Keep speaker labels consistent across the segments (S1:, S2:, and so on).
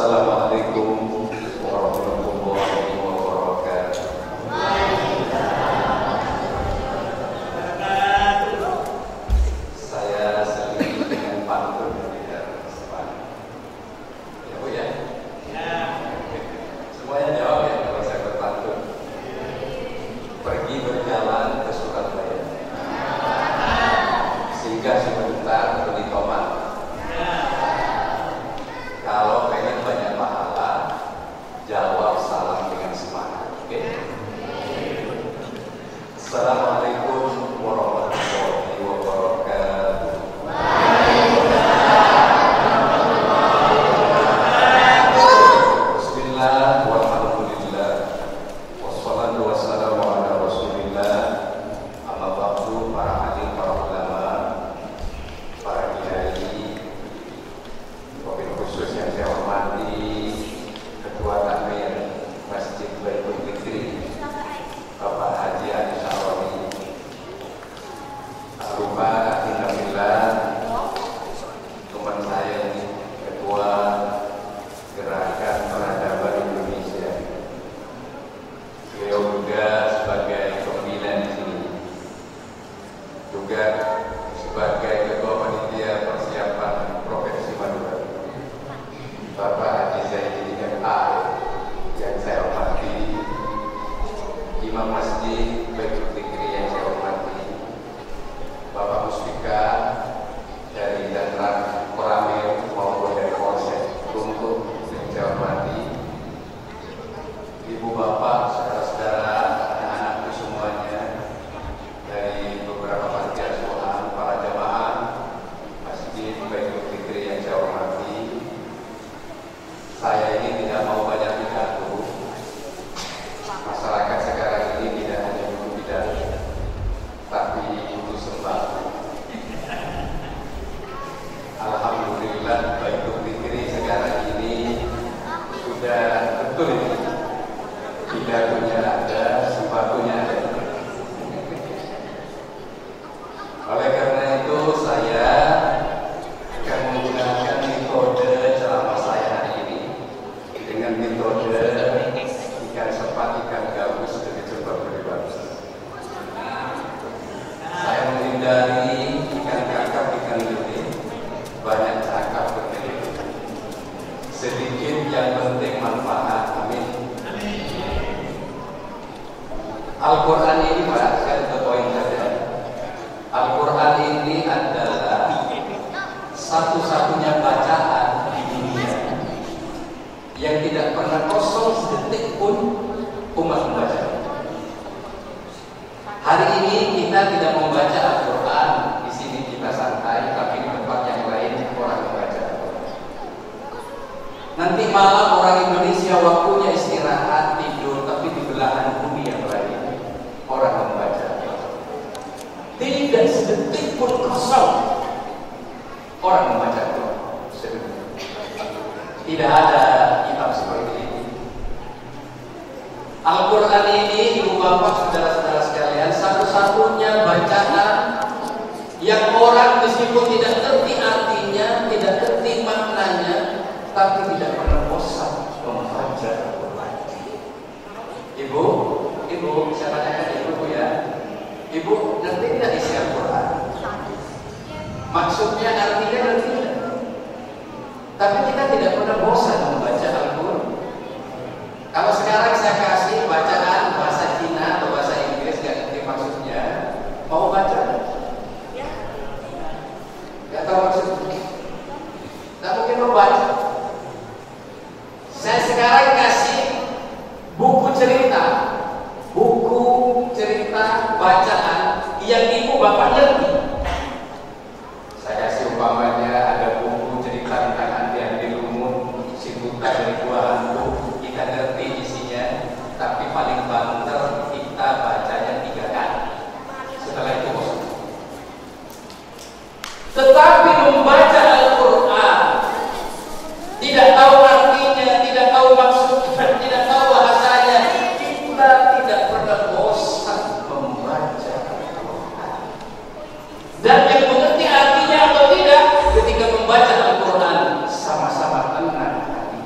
S1: Assalamualaikum warahmatullahi wabarakatuh. Saya selidiki dengan pantun dari depan. Ya Bu ya? Ya. Semuanya jawab ya kalau saya berpantun. Pergi berjalan ke Surabaya, singgah sebentar beli tomat. Kalau pengen banyak pahala, jawab salam dengan semangat. Oke? Assalamualaikum warahmatullahi wabarakatuh. Bismillah, walhamdulillah, wassalatu wassalamu ala rasulillah. Amma ba'du, para alim, para ulama, para kiai, wabil khusus yang saya hormati Ketua Takmir Masjid Baitul Fikri Bapak Haji Ali Syarawi, Arupa Alhamdulillah, teman saya ini Ketua Gerakan Peradaban Indonesia. Beliau juga sebagai pembina di sini, juga sebagai Ketua Panitia Persiapan Provinsi Madura, Bapak Haji Zaidin MA yang saya hormati, Imam Masjid Baitul Fikri yang saya hormati, Bapak Muspika dari Danram Koramil maupun dari Polsek Rungkut yang saya hormati, Ibu Bapak, saudara-saudara, anak-anakku semuanya, dari beberapa panti asuhan, para jamaah Masjid Baitul Fikri yang saya hormati. Saya ini tidak mau banyak pidato. Masyarakat sekarang ini tidak hanya butuh pidato, tapi butuh sembako. Alhamdulillah, Baitul Fikri sekarang ini sudah betul ini. Pidatonya ada, sembakonya ada. Oleh karena itu saya akan menggunakan metode ceramah saya hari ini dengan metode ikan sepat, ikan gabus, dan coba bebas. Saya menghindari ikan kakap, ikan lele, banyak cakap berkeliling. Sedikit yang penting manfaat. Amin. Al-Quran ini Pak, saya ke poin saja. Al-Quran ini adalah satu-satunya bacaan di dunia yang tidak pernah kosong sedetik pun umat membaca. Hari ini kita tidak membaca Al-Quran, di sini kita santai, tapi di tempat yang lain orang membaca. Nanti malam orang Indonesia waktunya istirahat, tidur, tapi di belahan bumi yang lain orang membaca. Tidak sedetik pun kosong orang membaca Al-Quran. Tidak ada kitab seperti ini. Al-Quran ini, ibu bapak, saudara-saudara sekalian, satu-satunya bacaan yang orang meskipun tidak ngerti artinya, tidak ngerti maknanya, tapi tidak pernah bosan membaca Al-Quran. Ibu, saya tanyakan ibu ya. Ibu ngerti tidak isi Al-Quran? Maksudnya artinya ngerti tidak? Tapi kita tidak pernah bosan membaca Al-Quran. Kalau sekarang saya kasih bacaan bahasa Cina atau bahasa Inggris, nggak ngerti maksudnya, mau baca? Nggak tahu maksudnya, nggak mungkin mau baca. Saya sekarang kasih buku cerita bacaan yang ibu bapak ngerti. Saya kasih umpamanya ada buku cerita tentang Andi Lumut, si buta dari gua hantu. Kita ngerti isinya, tapi paling banter kita bacanya 3 kali. Setelah itu bosan. Tetapi membaca Al-Quran, tidak tahu artinya, tidak tahu maksudnya, tidak tahu bahasanya, kita tidak pernah bosan membaca Al-Quran. Dan yang mengerti artinya atau tidak, ketika membaca Al-Quran sama-sama tenang hati.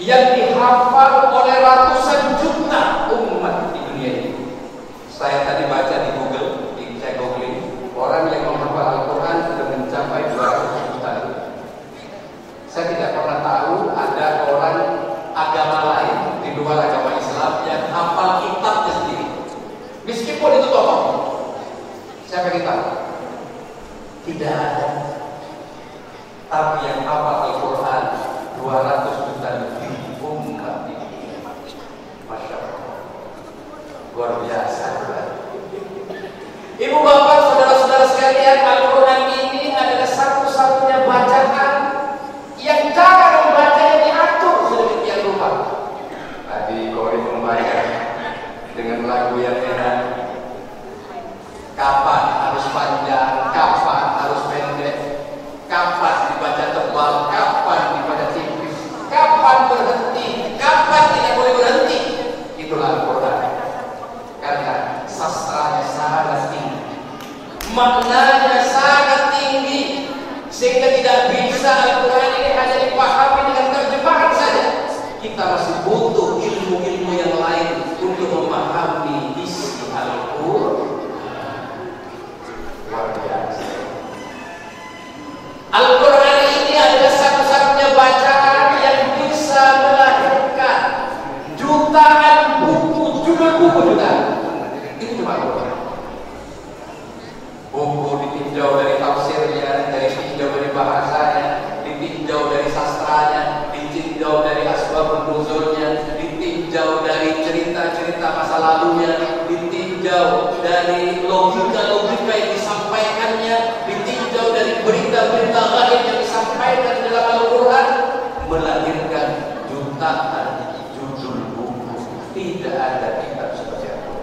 S1: yang dihafal oleh ratusan juta umat di dunia ini. Saya tadi baca di Google, saya googling, orang yang menghafal Al-Quran sudah mencapai 200 juta. Saya tidak pernah tahu ada orang agama lain di luar agama Islam yang hafal kitabnya sendiri, meskipun itu tokoh. Siapa kita? Tidak ada. Tapi yang hafal Al-Quran 200 juta lebih umat ini. Masya Allah, luar biasa. Ibu bapak, saudara-saudara sekalian, Al-Quran ini adalah satu-satunya bacaan yang cara membacanya diatur sedemikian rupa. Tadi Kori membaca dengan lagu yang enak. Kapan harus panjang, kapan harus pendek, kapan dibaca tebal, kapan dibaca tipis, kapan berhenti, kapan tidak boleh berhenti. Itulah Al-Quran. Karena sastranya sangat tinggi, maknanya sangat tinggi, sehingga tidak bisa Al-Quran ini hanya dipahami dengan terjemahan saja. Kita masih butuh ilmu-ilmu yang lain untuk memahami isi Al-Quran. Luar biasa. Al-Quran ini adalah satu-satunya bacaan yang bisa melahirkan jutaan buku, judul buku jutaan. Itu cuma Al-Quran. Buku ditinjau dari tafsirnya, ditinjau dari bahasanya, ditinjau dari sastranya, ditinjau dari asbab nuzulnya, ditinjau dari cerita-cerita masa lalunya, ditinjau dari logika-logika yang disampaikannya, ditinjau dari berita-berita lain yang disampaikan dalam Al-Quran, melahirkan jutaan judul buku. Tidak ada kitab seperti itu.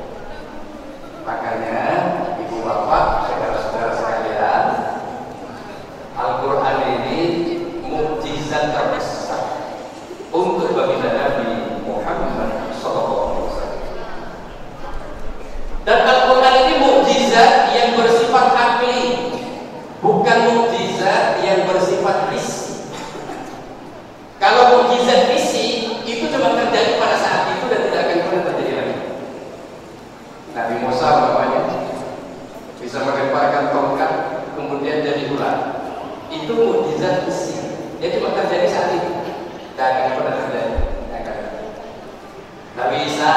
S1: Makanya ibu bapak, saudara-saudara sekalian, Al-Quran ini mukjizat terbesar untuk baginda Nabi Muhammad SAW. Dan Al-Quran ini mukjizat yang bersifat akli, bukan mukjizat yang bersifat visi. Kalau mukjizat visi itu cuma terjadi pada saat itu dan tidak akan pernah terjadi lagi. Nabi Musa namanya bisa melemparkan tongkat kemudian jadi ular. Itu mukjizat visi. Dia cuma terjadi saat itu, tidak akan pernah terjadi. Nabi Isa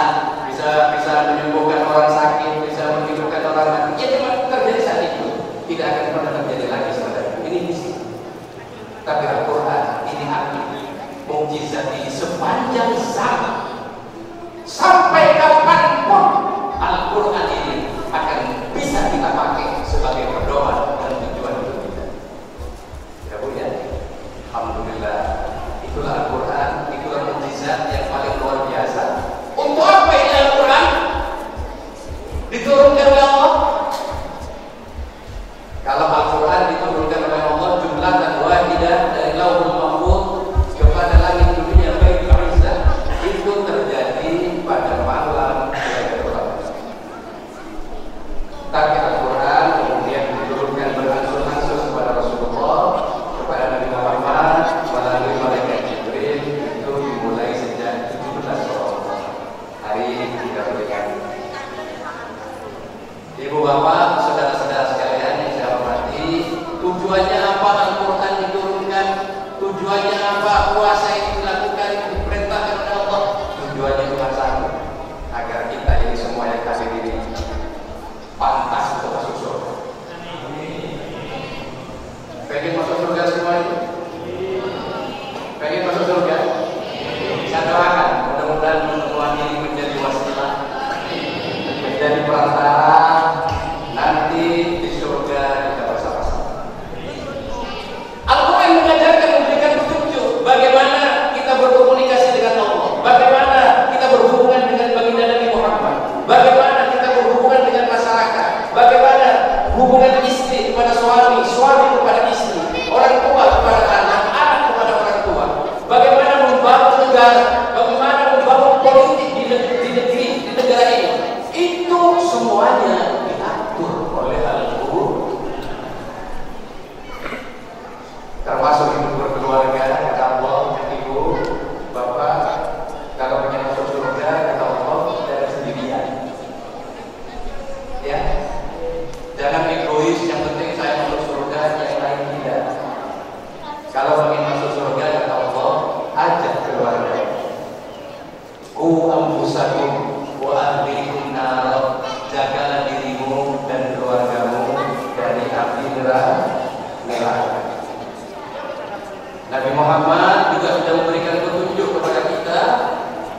S1: bisa menyembuhkan orang sakit, bisa menghidupkan orang mati. Dia cuma terjadi saat itu, tidak akan pernah terjadi lagi saudara. Ini visi. Tapi Al-Quran ini akli. Mukjizat ini sepanjang zaman, sampai kapanpun Al-Quran ini akan bisa kita pakai sebagai pedoman dan tujuan hidup kita. Ya Bu ya, alhamdulillah. Itulah Al-Quran, itulah mukjizat yang paling luar biasa. Untuk apa ini Al-Quran diturunkan oleh Allah? Kalau Al-Quran diturunkan oleh Allah jumlatan wahidah dari Lauhul Mahfuz kepada langit dunia Baitul Izzah, itu terjadi pada malam Lailatul Qadar. Tapi Al-Quran kemudian diturunkan berangsur-angsur kepada Rasulullah, kepada Nabi Muhammad melalui malaikat Jibril. Itu dimulai sejak 17 Ramadan. Hari ini kita berikan. Ibu bapak, saudara-saudara sekalian yang saya hormati, tujuannya apa Al-Quran diturunkan? Tujuannya apa puasa ini dilakukan, diperintahkan oleh Allah? Tujuannya cuma satu, agar kita ini semua yang kasih diri pantas untuk masuk surga. Pengen masuk surga semua ini? Pengen masuk surga? Saya doakan mudah-mudahan pertemuan ini menjadi wasilah, menjadi perantara nanti di surga kita bersama-sama. Al-Quran mengajarkan, memberikan petunjuk bagaimana kita berkomunikasi dengan Allah, bagaimana kita berhubungan dengan baginda Nabi Muhammad, bagaimana kita berhubungan dengan masyarakat, bagaimana hubungan istri kepada suami, suami kepada istri, orang tua kepada anak, anak kepada orang tua, bagaimana membangun negara, bagaimana membangun politik di negeri, di negara ini. Itu semuanya diatur oleh Al-Quran. Termasuk hidup berkeluarga, kata Allah, ibu, bapak, Qu anfusakum wa ahlikum nar, jagalah dirimu dan keluargamu dari api neraka. Nabi Muhammad juga sudah memberikan petunjuk kepada kita,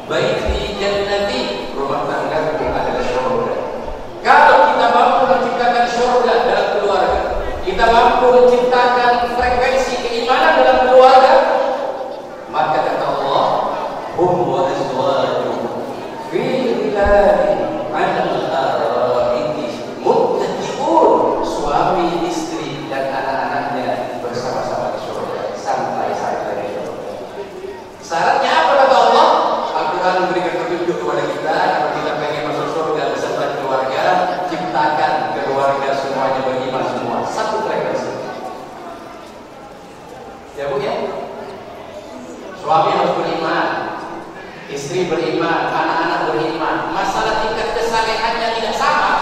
S1: baiti jannati, rumah tangga adalah surga. Kalau kita mampu menciptakan surga dalam keluarga, kita mampu menciptakan frekuensi keimanan dalam keluarga, maka kata Allah, hum wa azwajuhum fi dhilalin 'alal ara'iki muttaqiun, suami istri dan anak-anaknya bersama-sama di surga, santai-santai di surga. Syaratnya apa kata Allah? Al-Quran memberikan petunjuk kepada kita. Kalau kita pengen masuk surga beserta keluarga, ciptakan keluarga semuanya beriman semua, satu frekuensi. Ya Bu ya? Suami harus beriman, istri beriman, anak-anak beriman. Masalah tingkat kesalehannya tidak sama.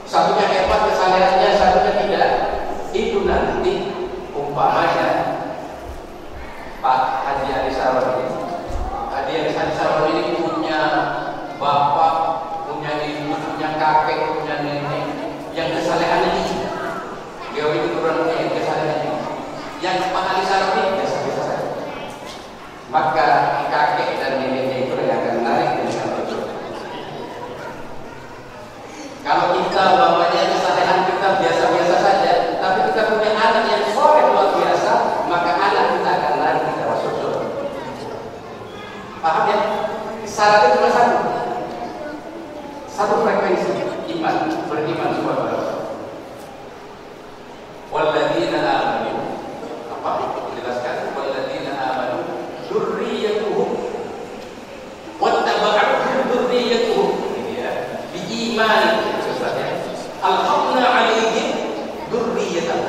S1: Satunya hebat kesalehannya, satunya tidak. Itu nanti umpamanya Pak Haji Adi Sarwan ini punya bapak, punya ibu, punya kakek, punya nenek yang kesalehannya ini. Dia itu turunnya kesalehannya. Yang Pak Haji Sarwan ini biasa-biasa saja. Maka kakek dan neneknya itu yang akan menarik dengan betul. Kalau kita bapaknya kesalehan kita biasa-biasa saja, tapi kita punya anak yang soleh luar biasa, maka anak kita akan lari kita masuk surga. Paham ya? Syaratnya cuma satu frekuensi iman, beriman semua kepada Allah. Walladzina amanu, apa? Jelaskan. Walladzina amanu dzurriyyatuhum wattaba'atuhum dzurriyyatuhum, ini ya, biiman. Alhamna alaihim dzurriyyatan.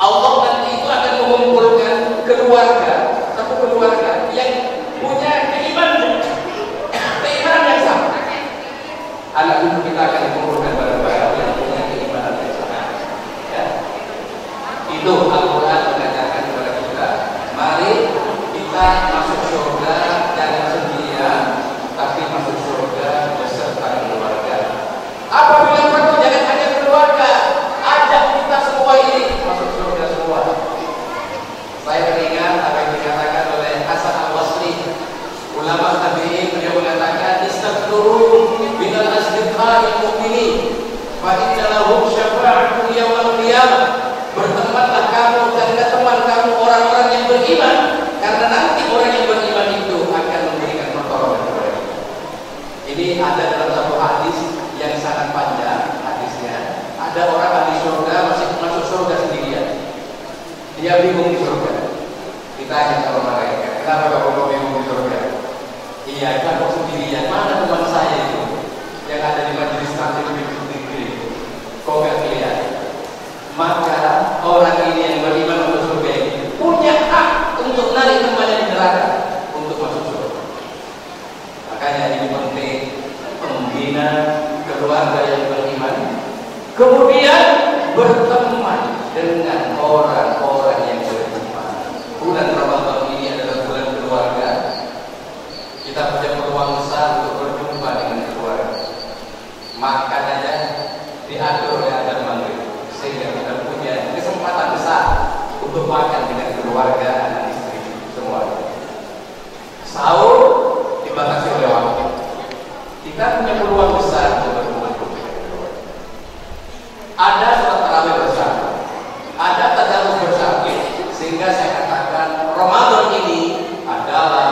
S1: Allah nanti itu akan mengumpulkan keluarga, satu keluarga yang punya keimanan yang sama. Anak cucu kita akan dikumpulkan bareng-bareng yang punya keimanan yang sama. Ya. Itu Al-Quran mengajarkan kepada kita. Mari kita masuk surga jangan sendirian, tapi masuk surga beserta keluarga. Apabila perlu jangan hanya keluarga, ajak kita semua ini masuk surga semua. Saya teringat apa yang dikatakan oleh Hasan Al-Basri, ulama tabi'in. Beliau mengatakan, istaghfiru minal asdiqa'il mu'minin fa inna lahum syafa'atun yaumil qiyamah. Bertemanlah kamu dan teman kamu orang-orang yang beriman, karena nanti orang yang beriman itu akan memberikan pertolongan kepada kita. Ini ada dalam satu hadis yang sangat panjang hadisnya. Ada orang ahli surga masuk surga sendirian. Dia bingung di surga. Ditanya sama mereka, kenapa kamu bingung di surga? Iya, kan kok sendirian. Mana teman saya itu yang ada di majelis taklim sendiri? Kok gak kelihatan? Maka orang ini yang beriman untuk surga ini punya hak untuk narik temannya di neraka untuk masuk surga. Makanya ini penting membina keluarga yang beriman, kemudian berteman dengan orang-orang yang beriman. Bulan Ramadan ini adalah bulan keluarga. Kita punya peluang besar untuk berjumpa dengan keluarga. Makan aja diatur oleh azan maghrib, sehingga kita punya kesempatan besar untuk makan dengan keluarga, anak istri semua. Sahur dibatasi oleh waktu. Kita punya peluang besar untuk berkumpul dengan keluarga. Ada sholat tarawih bersama, ada tadarus bersama, sehingga saya katakan Ramadan ini adalah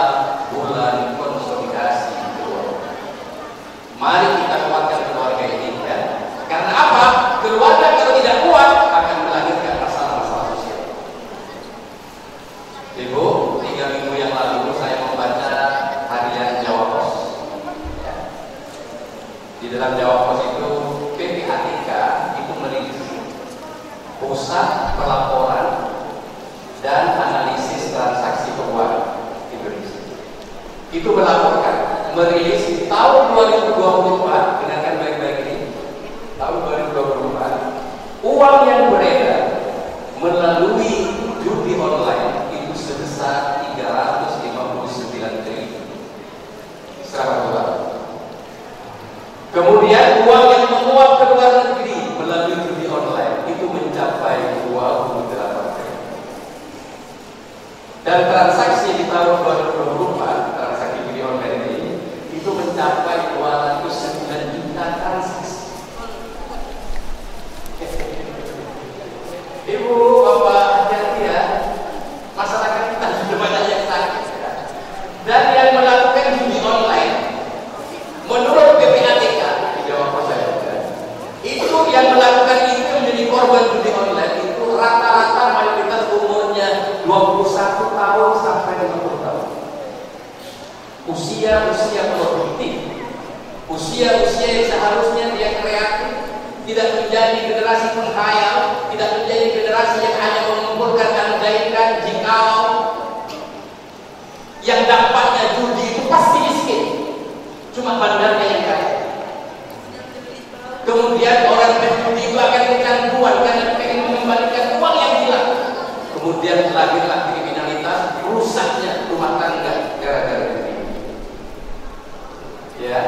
S1: bulan konsolidasi keluarga. Mari kita kuatkan keluarga ini, ya. Karena apa? Keluarga kalau tidak kuat akan melahirkan masalah-masalah sosial. Ibu, 3 minggu yang lalu saya membaca harian Jawa Pos. Di dalam Jawa Pos itu PPATK itu merilis pusat pelaporan dan analisis transaksi keuangan Indonesia. Itu melaporkan, merilis tahun 2024, dengarkan baik-baik ini, tahun 2024 uang yang beredar melalui judi online itu sebesar 359 triliun. usia-usia produktif, usia-usia yang seharusnya dia kreatif, tidak menjadi generasi penghayal, tidak menjadi generasi yang hanya mengumpulkan andaikan, jikau, yang dampaknya judi itu pasti miskin, cuma bandarnya yang kaya. Kemudian orang berjudi itu akan kecanduan karena ingin mengembalikan uang yang hilang. Kemudian lahirlah kriminalitas, rusaknya rumah tangga gara-gara judi. Ya,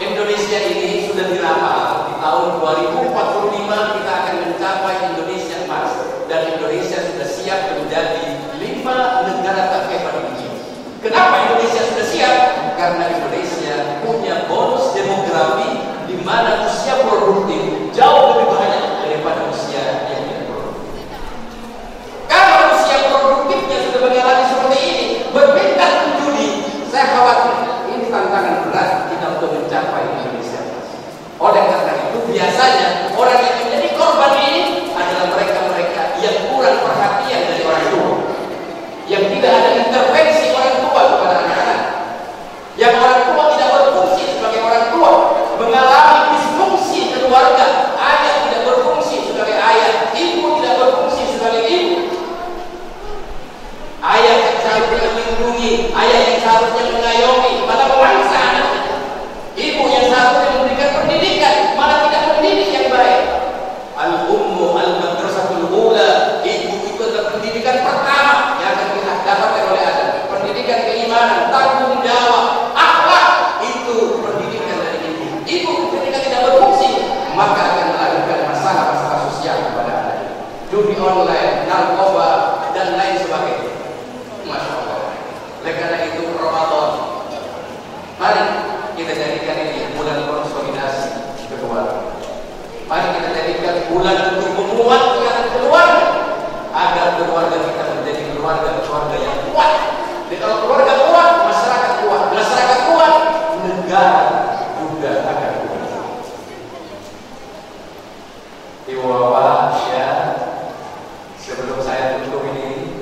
S1: Indonesia ini sudah diramal di tahun 2045 kita akan mencapai Indonesia emas, dan Indonesia sudah siap menjadi 5 negara terhebat di dunia. Kenapa Indonesia sudah siap? Karena Indonesia punya bonus demografi di mana usia produktif jauh lebih banyak daripada usia yang tidak produktif. Kalau usia produktifnya sudah mengalami seperti ini, berpindah ke judi, saya khawatir ini tantangan berat kita untuk mencapai Indonesia. Oleh karena itu biasanya orang yang menjadi korban ini adalah mereka-mereka yang kurang perhatian dari orang tua, yang tidak ada intervensi orang tua kepada anak-anak, yang orang tua tidak berfungsi sebagai orang tua, mengalami disfungsi keluarga, ayah tidak berfungsi sebagai ayah, ibu tidak berfungsi sebagai ibu, ayah yang seharusnya melindungi, ayah yang seharusnya mengayomi malah memaksa anaknya, ibu yang seharusnya memberikan pendidikan malah tidak mendidik yang baik. Al-ummu al-madrasatul ula, ibu itu adalah pendidikan pertama yang akan kita dapatkan oleh anak. Pendidikan keimanan, tanggung jawab, akhlak, itu pendidikan dari ibu. Ibu ketika tidak berfungsi, maka akan melahirkan masalah-masalah sosial kepada anak. Judi online, narkoba, dan lain sebagainya. Masya Allah. Oleh karena itu Ramadan, mari kita jadikan ini bulan konsolidasi keluarga. Mari kita jadikan bulan untuk menguatkan keluarga, agar keluarga kita menjadi keluarga yang kuat. Jadi kalau keluarga kuat, masyarakat kuat. Masyarakat kuat, negara juga akan kuat. Ibu bapak ya, sebelum saya tutup ini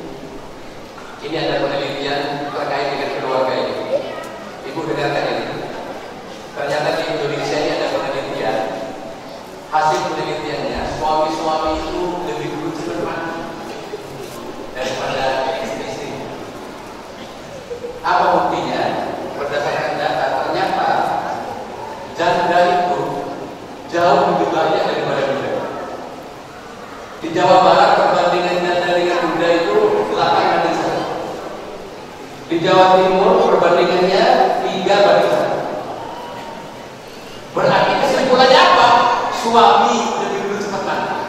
S1: ada penelitian terkait dengan keluarga ini. Ibu dengarkan ini. Ternyata di Indonesia ini ada penelitian. Hasil penelitiannya, suami-suami itu lebih dulu cepat mati daripada istri-istri. Apa buktinya? Berdasarkan data, ternyata janda itu jauh lebih banyak daripada duda. Di Jawa Barat perbandingan janda dengan duda itu 8:1. Di Jawa Timur perbandingannya 3:1. Berarti kesimpulannya apa? Suami lebih dulu cepat mati.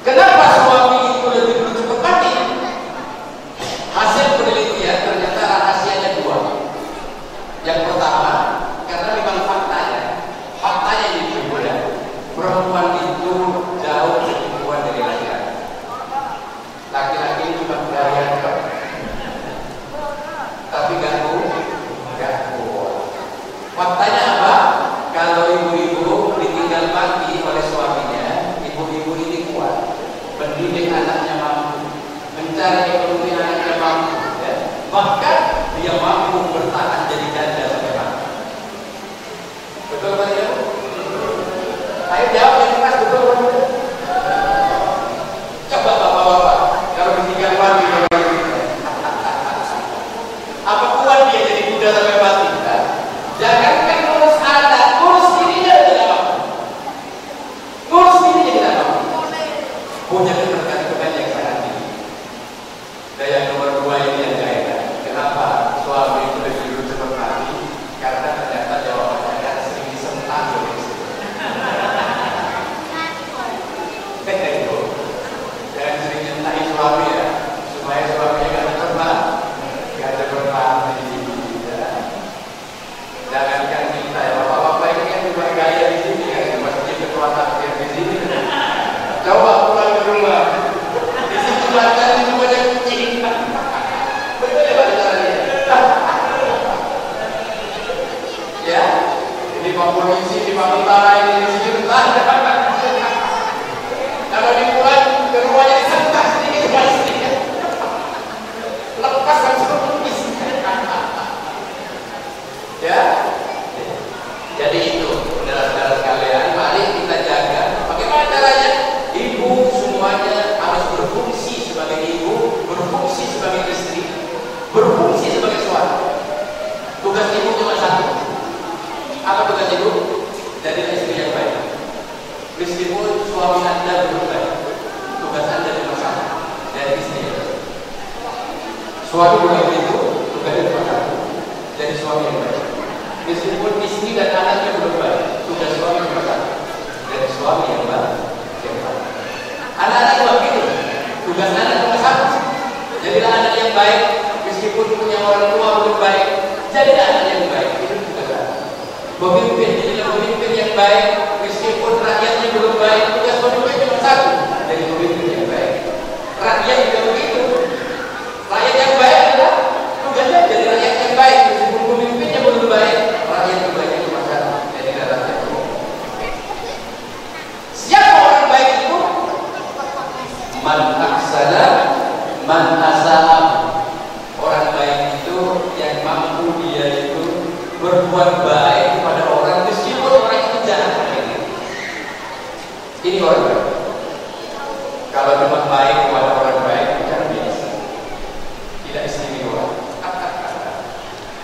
S1: Kenapa suami itu lebih dulu cepat mati? Hasil penelitian ternyata rahasianya 2. Yang pertama, karena memang faktanya ini berbeda. Perempuan itu jauh lebih kuat dari laki-laki. Laki-laki ini cuma gaya, tapi gak kuat. Faktanya apa? Kalau ibu-ibu ditinggal mati oleh suaminya, ibu-ibu ini kuat, mendidik anaknya mampu, mencari ekonomi anaknya mampu, ya. Bahkan dia mampu bertahan jadi janda sampai mati. Betul Pak ya? Ayo jawab yang keras, betul Pak? Coba bapak-bapak, kalau ditinggal mati, apa kuat dia jadi muda sampai mati? Jangankan ngurus anak, ngurus dirinya tidak mampu. Ngurus dirinya tidak mampu. Punya ketergantungan yang sangat tinggi. Dan yang nomor 2 ini yang kaya. Kenapa suami itu lebih dulu cepat mati? Karena ternyata jawabannya kan sering disentak oleh istri. Jangan sering nyentahi suami ya, supaya suaminya gak cepat mati. Jangankan kita ya, bapak-bapak ini kan juga gaya di sini ya, masjid ketua takbir di sini. Coba pulang ke rumah, di situ belakang itu banyak kucing. Suami bukan begitu, tugasnya cuma satu, jadi suami yang baik. Meskipun istri dan anaknya belum baik, tugas suami cuma satu, jadi suami yang baik. Anak-anak juga begitu, tugas anak cuma satu, jadilah anak yang baik. Meskipun punya orang tua belum baik, jadilah anak yang baik. Itu tugas anak. Pemimpin, jadilah pemimpin yang baik. Meskipun rakyatnya belum baik, tugas pemimpin cuma satu, jadi pemimpin yang baik. Rakyat juga begitu. Rakyat yang baik adalah tugasnya jadi rakyat yang baik. Meskipun pemimpinnya belum baik, rakyat tugasnya cuma satu, jadi rakyat yang baik. Siapa orang baik itu? Man ahsana, man asa'a. Orang baik itu yang mampu dia itu berbuat baik kepada orang meskipun orang itu jahat. Ini orang baik. Kalau cuma baik kepada orang baik, kan biasa, tidak istimewa.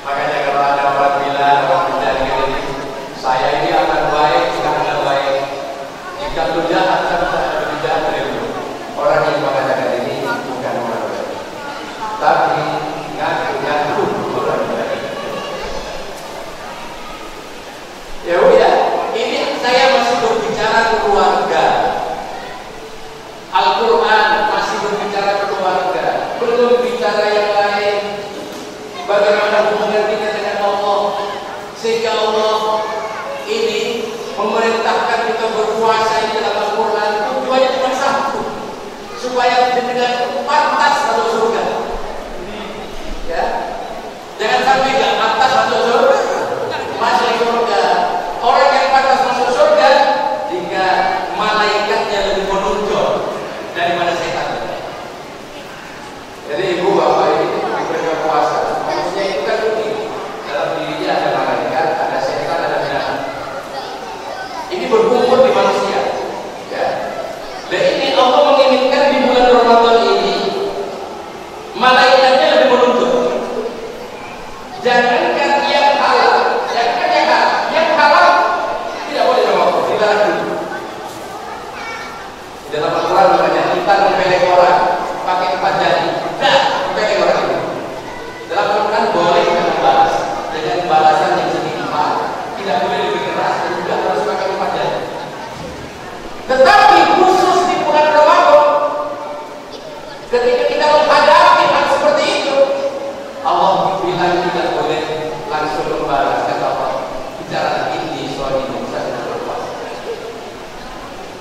S1: Makanya kalau ada orang bilang, orang menjadi ini, saya ini akan baik, karena baik. Jika lu jahat, kan saya lebih jahat dari lu. Orang yang mengatakan ini bukan orang baik, tapi ngaku-ngaku orang baik. Ya udah, ini saya masih berbicara keluarga. Al-Quran masih berbicara keluarga, belum bicara yang lain. Bagaimana hubungan kita dengan Allah, sehingga Allah ini memerintahkan kita berpuasa di dalam Al-Quran. Tujuannya cuma satu, supaya dengan pantas masuk surga. Ya, jangan sampai nggak pantas masuk surga, masuk surga. Orang yang pantas masuk surga jika malaikatnya lebih menonjol daripada setan. Jadi ibu bapak ini berikan puasa, maksudnya itu kan unik. Dalam dirinya ada malaikat, ada setan, ada binatang. Ini berkumpul di manusia. Ya. Dan ini Allah menginginkan di bulan Ramadan ini malaikatnya lebih menonjol. Jangankan yang halal, jangankan yang halal tidak boleh Ramadan, dilarang dulu. Dalam Al-Quran makanya kita mempelek orang pakai 4 jari, dah mempelek orang itu. Dalam Al-Quran boleh kita membalas dengan balasan yang setimpal, tidak boleh lebih keras dan juga harus pakai 4 jari. Tetapi khusus di bulan Ramadan, ketika kita menghadapi hal seperti itu, Allah bilang tidak boleh langsung membalas. Kata Allah, bicara ini soal ini saya berpuasa.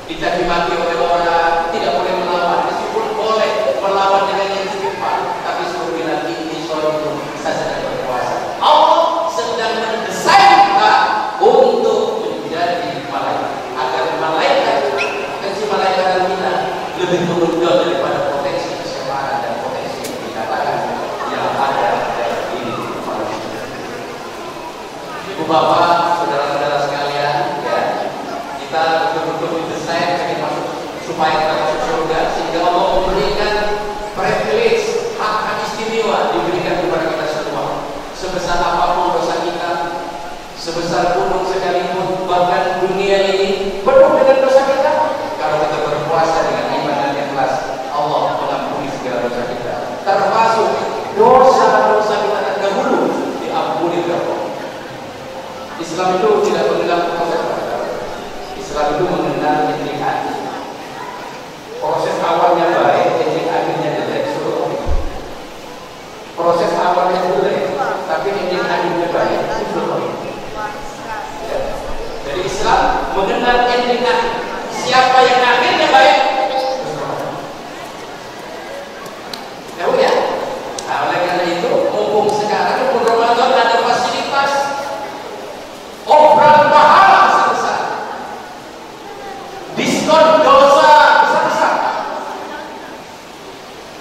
S1: Dicaci maki oleh orang, tidak boleh melawan. Meskipun boleh melawan dengan yang setimpal, tapi suruh bilang ini soal itu saya sedang berpuasa. Allah sedang mendesain kita untuk menjadi malaikat, agar malaikat kecil malaikat kita lebih menonjol daripada potensi kesemaan dan potensi binatang yang ada dalam diri manusia. Ibu bapak, saudara-saudara sekalian, ya, kita betul-betul didesain supaya kita masuk surga, sehingga Allah memberikan privilege, hak istimewa diberikan kepada kita semua. Sebesar apapun dosa kita, sebesar gunung sekalipun, bahkan dunia ini penuh dengan dosa kita, kalau kita berpuasa dengan iman dan ikhlas, Allah mengampuni segala dosa kita, termasuk dosa-dosa kita terdahulu diampuni oleh Allah. Islam itu tidak mengenal proses. Islam itu mengenal ending akhir. Proses awalnya baik, ending akhirnya jelek. Proses awalnya jelek, tapi ending akhirnya baik. Itu ya. Jadi Islam mengenal ending akhir. Siapa yang akhirnya baik, ya udah. Nah, oleh karena itu, mumpung sekarang bulan Ramadan ada fasilitas obral pahala besar-besar, diskon dosa besar-besar.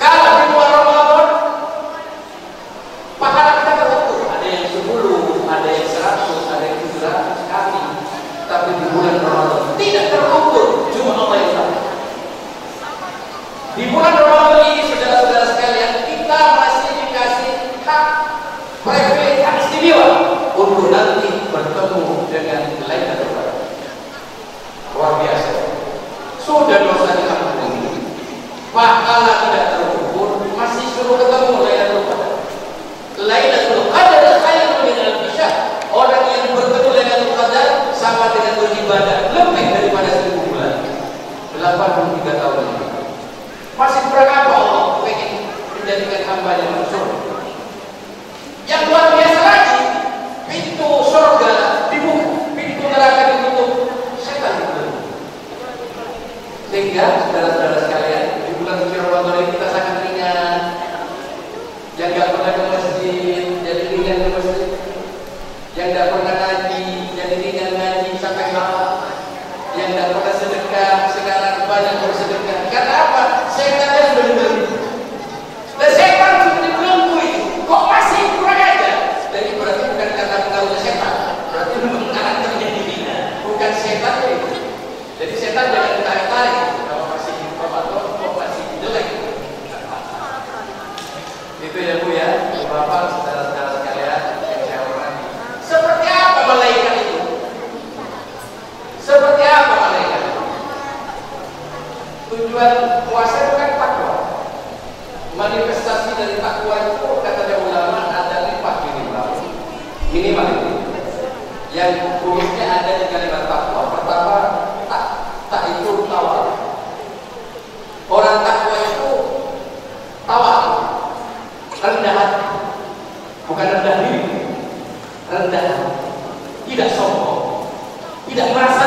S1: Kalau di luar Ramadan pahala kita tertentu, ada yang 10, ada yang 100, ada yang 700 kali. Tapi di bulan Ramadan tidak terukur, cuma Allah yang tahu. Di bulan Ramadan ini, saudara-saudara sekalian, kita masih dikasih hak privilege, hak istimewa untuk nanti bertemu dengan Lailatul Qadar. Luar biasa. Sudah dosa diampuni, pahala tidak terukur, masih suruh ketemu Lailatul Qadar. menjadikan hambanya masuk. Yang luar biasa lagi, pintu surga dibuka, pintu neraka ditutup, setan ditutup. Sehingga saudara-saudara sekalian, di bulan suci Ramadan ini kita sangat ringan. Yang nggak pernah ke masjid, jadi ringan ke masjid. Yang nggak pernah ngaji, jadi ringan ngaji sampai malam. Yang nggak pernah sedekah, sekarang banyak bersedekah. Karena apa? Setannya sudah dibeli. Dan setan sudah dibelenggu itu. Kok masih kurang aja? Jadi berarti bukan karena pengaruhnya setan, berarti memang karakternya dirinya, bukan setan itu. Jadi setan jangan ditarik-tarik. Kalau masih Ramadan, kok masih jelek. Itu ya Bu ya, Bapak, saudara-saudara sekalian yang saya hormati. Seperti apa malaikat itu? Seperti apa malaikat itu? Tujuan puasa itu kan takwa. Manifestasi dari takwa itu katanya ulama ada 4 minimal itu. Yang hurufnya ada di kalimat takwa. Pertama, tak itu tawar. Orang takwa itu tawar, rendah hati, bukan rendah diri, rendah hati, tidak sombong, tidak merasa.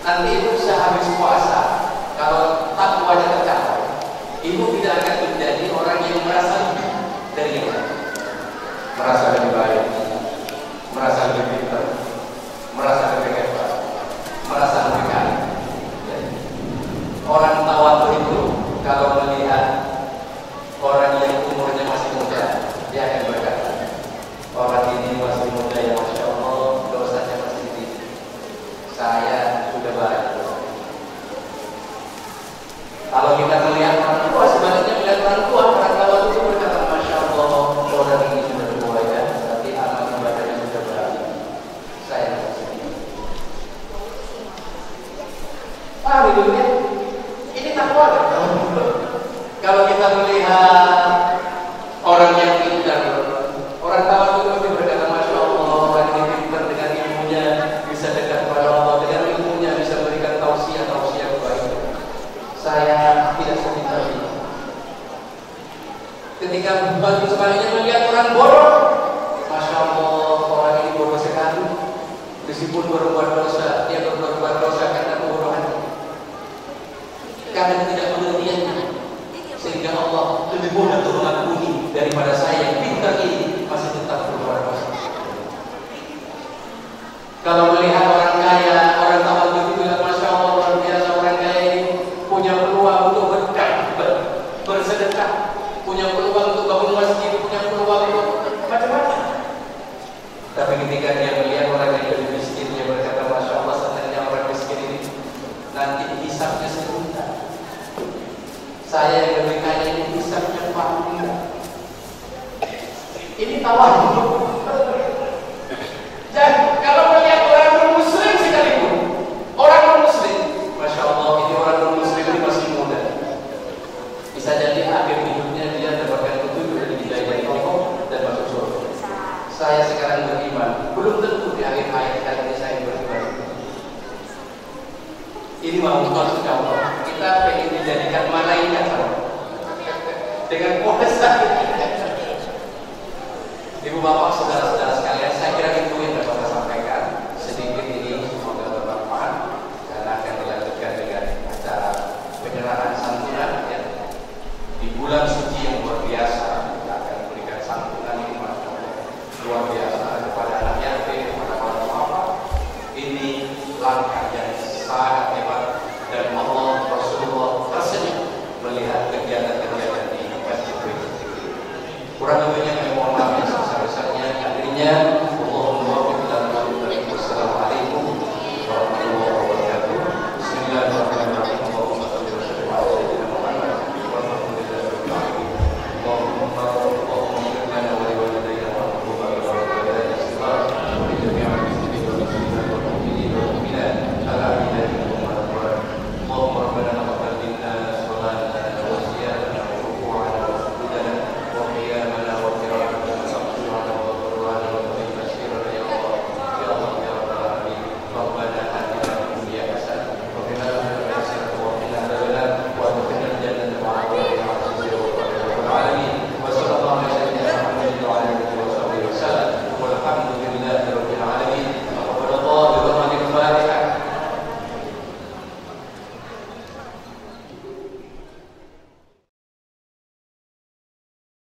S1: Nanti itu sehabis puasa, kalau takwanya tercapai, ibu tidak akan menjadi orang yang merasa lebih dari yang lain, merasa lebih baik, merasa lebih pintar, merasa lebih hebat, merasa lebih kaya. Orang tawadhu itu kalau melihat orang yang umurnya masih muda, dia akan berkata, orang ini masih muda ya Masya Allah, dosanya masih sedikit, saya sudah baik. Kalau kita melihat orang tua, sebaliknya melihat orang tua, orang tawadhu itu berkata, Masya Allah, orang ini sudah tua ya, tapi amal ibadahnya sudah baik, saya masih sedikit. Paham itu ya? Ini takwa kan? Kalau kita melihat orang yang pintar, orang tawadhu itu pasti berkata, Masya Allah, orang ini pintar, dengan ilmunya bisa dekat kepada Allah, dengan ilmunya bisa berikan tausiah-tausiah kepada saya tidak sepintar ini. Ketika bagi sebaliknya melihat orang bodoh, Masya Allah, orang ini bodoh sekali. Meskipun berbuat dosa, dia berbuat dosa karena kebodohannya, karena tidak pengertiannya, sehingga Allah lebih mudah untuk mengampuni daripada saya yang pintar ini masih tetap berbuat dosa. Kalau melihat orang kaya, orang tawadhu itu bilang, Masya Allah, luar biasa, orang kaya ini punya peluang untuk bersedekah, punya peluang untuk bangun masjid, punya peluang untuk macam-macam. Tapi ketika dia melihat orang yang lebih miskin, dia berkata, Masya Allah, sebenarnya orang miskin ini nanti hisabnya sebentar. Saya yang lebih kaya ini hisabnya paling. Ini tawadhu. Dan kalau melihat orang non-muslim sekalipun, orang non-muslim, Masya Allah, ini orang non-muslim ini masih muda. Bisa jadi akhir hidupnya dia dapatkan petunjuk dari hidayah dari Allah dan masuk surga. Saya sekarang beriman, belum tentu di akhir hayat ini saya beriman. Ini mau maksud Allah. Kita pengen dijadikan malaikat dengan puasa. Ibu bapak, saudara-saudara sekalian, saya kira itu yang dapat saya sampaikan. Sedikit ini semoga bermanfaat dan akan dilanjutkan dengan acara penyerahan santunan ya. Di bulan suci yang luar biasa, kita akan memberikan santunan ini luar biasa kepada anak yatim, kepada para bapak. Ini langkah yang sangat hebat dan Allah Rasulullah tersenyum melihat kegiatan-kegiatan di masjid ini. Kurang lebihnya kami mohon maaf yang sebesar-besarnya. Akhirnya